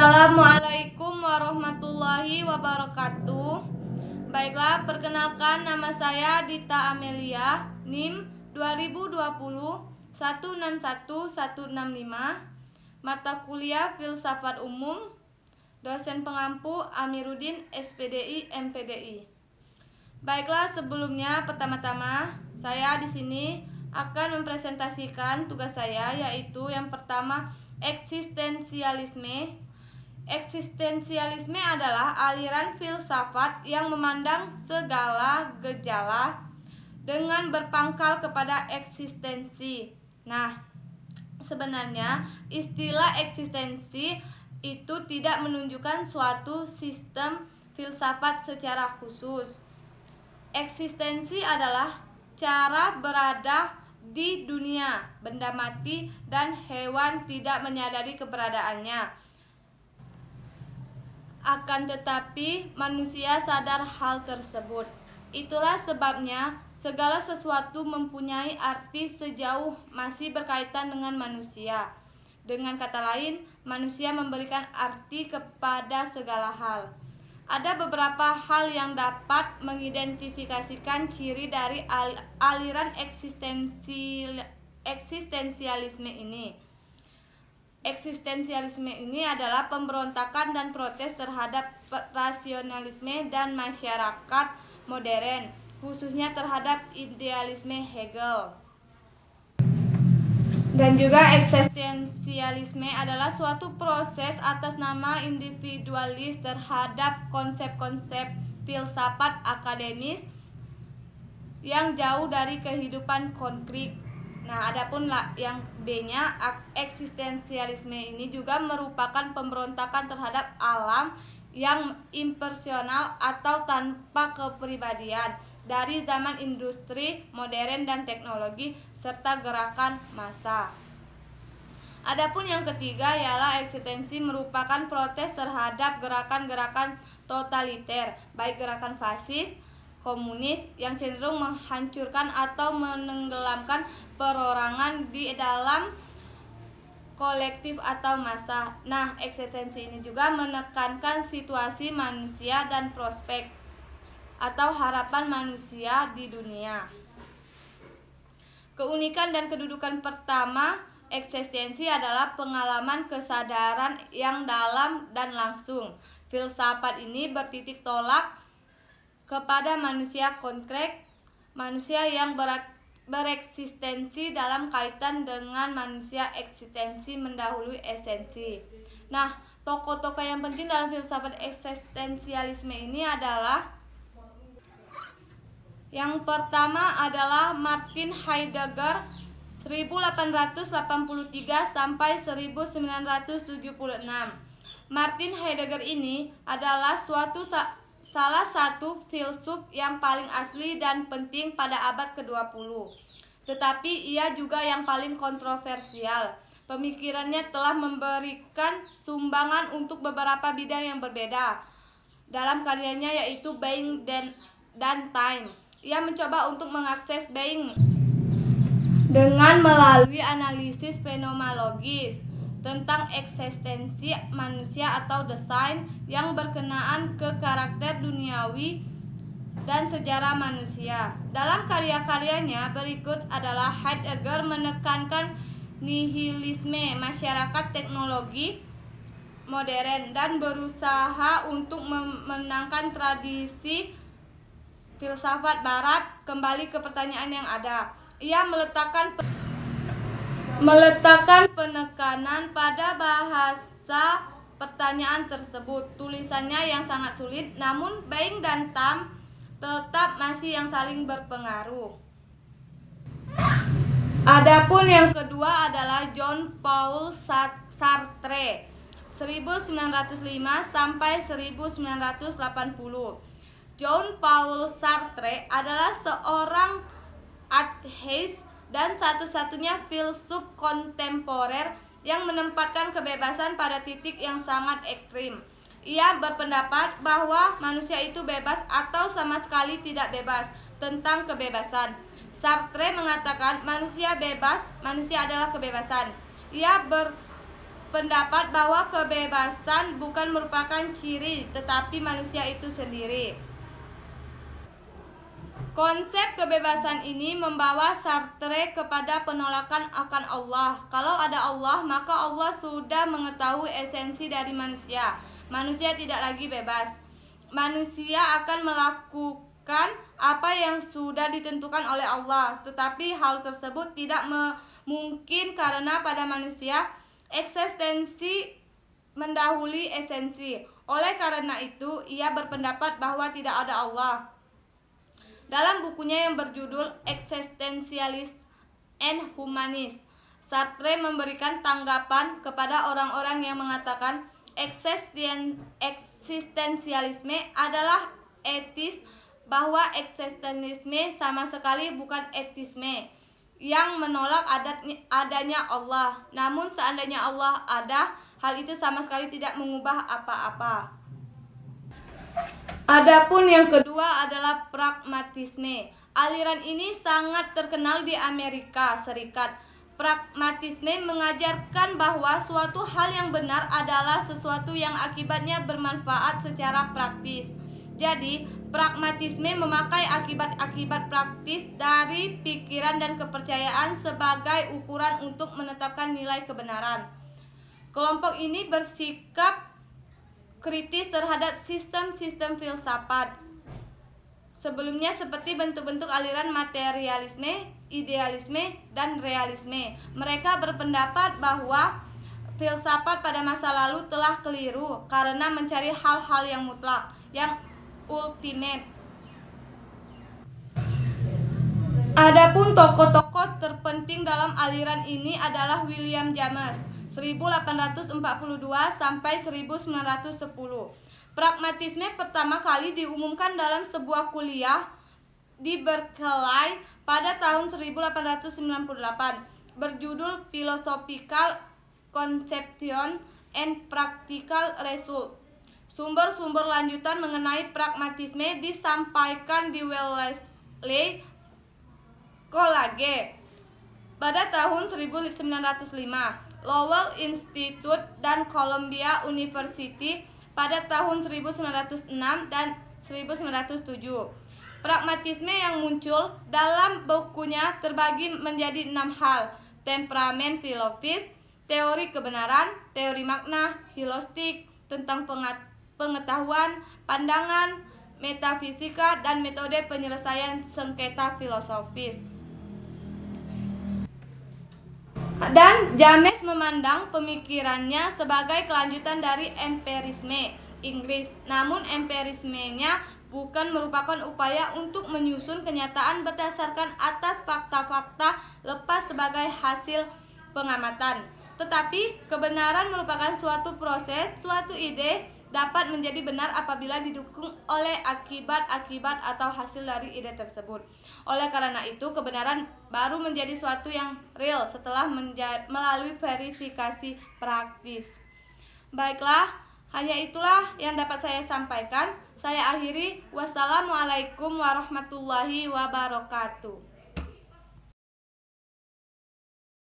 Assalamualaikum warahmatullahi wabarakatuh. Baiklah, perkenalkan nama saya Dita Amelia, NIM 2020161165, mata kuliah Filsafat Umum, dosen pengampu Amiruddin SPDI MPDI. Baiklah, sebelumnya pertama-tama saya di sini akan mempresentasikan tugas saya, yaitu yang pertama eksistensialisme. Eksistensialisme adalah aliran filsafat yang memandang segala gejala dengan berpangkal kepada eksistensi. Nah, sebenarnya istilah eksistensi itu tidak menunjukkan suatu sistem filsafat secara khusus. Eksistensi adalah cara berada di dunia benda mati dan hewan tidak menyadari keberadaannya. Akan tetapi manusia sadar hal tersebut. Itulah sebabnya segala sesuatu mempunyai arti sejauh masih berkaitan dengan manusia. Dengan kata lain, manusia memberikan arti kepada segala hal. Ada beberapa hal yang dapat mengidentifikasikan ciri dari aliran eksistensialisme ini. Eksistensialisme ini adalah pemberontakan dan protes terhadap rasionalisme dan masyarakat modern, khususnya terhadap idealisme Hegel. Dan juga eksistensialisme adalah suatu proses atas nama individualis terhadap konsep-konsep filsafat akademis yang jauh dari kehidupan konkret. Nah, adapun yang B-nya, eksistensialisme ini juga merupakan pemberontakan terhadap alam yang impersonal atau tanpa kepribadian dari zaman industri modern dan teknologi serta gerakan massa. Adapun yang ketiga ialah eksistensi merupakan protes terhadap gerakan-gerakan totaliter, baik gerakan fasis, komunis yang cenderung menghancurkan atau menenggelamkan perorangan di dalam kolektif atau massa. Nah, eksistensi ini juga menekankan situasi manusia dan prospek atau harapan manusia di dunia. Keunikan dan kedudukan pertama eksistensi adalah pengalaman kesadaran yang dalam dan langsung. Filsafat ini bertitik tolak kepada manusia konkret, manusia yang bereksistensi dalam kaitan dengan manusia. Eksistensi mendahului esensi. Nah, tokoh-tokoh yang penting dalam filsafat eksistensialisme ini adalah yang pertama adalah Martin Heidegger 1883 sampai 1976. Martin Heidegger ini adalah salah satu filsuf yang paling asli dan penting pada abad ke-20. Tetapi ia juga yang paling kontroversial. Pemikirannya telah memberikan sumbangan untuk beberapa bidang yang berbeda dalam karyanya, yaitu Being dan Time. Ia mencoba untuk mengakses being dengan melalui analisis fenomenologis tentang eksistensi manusia atau desain yang berkenaan ke karakter duniawi dan sejarah manusia. Dalam karya-karyanya berikut adalah Heidegger menekankan nihilisme masyarakat teknologi modern dan berusaha untuk memenangkan tradisi filsafat barat kembali ke pertanyaan yang ada. Ia meletakkan penekanan pada bahasa pertanyaan tersebut. Tulisannya yang sangat sulit, namun Being dan Time tetap masih yang saling berpengaruh. Adapun yang kedua adalah Jean Paul Sartre 1905 sampai 1980. Jean Paul Sartre adalah seorang ateis dan satu-satunya filsuf kontemporer yang menempatkan kebebasan pada titik yang sangat ekstrim. Ia berpendapat bahwa manusia itu bebas atau sama sekali tidak bebas. Tentang kebebasan, Sartre mengatakan manusia bebas, manusia adalah kebebasan. Ia berpendapat bahwa kebebasan bukan merupakan ciri, tetapi manusia itu sendiri. Konsep kebebasan ini membawa Sartre kepada penolakan akan Allah. Kalau ada Allah, maka Allah sudah mengetahui esensi dari manusia. Manusia tidak lagi bebas. Manusia akan melakukan apa yang sudah ditentukan oleh Allah, tetapi hal tersebut tidak mungkin karena pada manusia eksistensi mendahului esensi. Oleh karena itu, ia berpendapat bahwa tidak ada Allah. Dalam bukunya yang berjudul Existentialist and Humanist, Sartre memberikan tanggapan kepada orang-orang yang mengatakan eksistensialisme adalah etis, bahwa eksistensialisme sama sekali bukan etisme yang menolak adanya Allah. Namun seandainya Allah ada, hal itu sama sekali tidak mengubah apa-apa. Adapun yang kedua adalah pragmatisme. Aliran ini sangat terkenal di Amerika Serikat. Pragmatisme mengajarkan bahwa suatu hal yang benar adalah sesuatu yang akibatnya bermanfaat secara praktis. Jadi, pragmatisme memakai akibat-akibat praktis dari pikiran dan kepercayaan sebagai ukuran untuk menetapkan nilai kebenaran. Kelompok ini bersikap kritis terhadap sistem-sistem filsafat sebelumnya seperti bentuk-bentuk aliran materialisme, idealisme, dan realisme. Mereka berpendapat bahwa filsafat pada masa lalu telah keliru karena mencari hal-hal yang mutlak, yang ultimate. Adapun tokoh-tokoh terpenting dalam aliran ini adalah William James 1842 sampai 1910. Pragmatisme pertama kali diumumkan dalam sebuah kuliah di Berkeley pada tahun 1898 berjudul Philosophical Conception and Practical Result. Sumber-sumber lanjutan mengenai pragmatisme disampaikan di Wellesley College pada tahun 1905, Lowell Institute dan Columbia University pada tahun 1906 dan 1907. Pragmatisme yang muncul dalam bukunya terbagi menjadi 6 hal: temperamen filosofis, teori kebenaran, teori makna, heuristik tentang pengetahuan, pandangan, metafisika, dan metode penyelesaian sengketa filosofis. Dan James memandang pemikirannya sebagai kelanjutan dari empirisme Inggris. Namun empirismenya bukan merupakan upaya untuk menyusun kenyataan berdasarkan atas fakta-fakta lepas sebagai hasil pengamatan. Tetapi kebenaran merupakan suatu proses, suatu ide dapat menjadi benar apabila didukung oleh akibat-akibat atau hasil dari ide tersebut. Oleh karena itu, kebenaran baru menjadi suatu yang real setelah melalui verifikasi praktis. Baiklah, hanya itulah yang dapat saya sampaikan. Saya akhiri. Wassalamualaikum warahmatullahi wabarakatuh.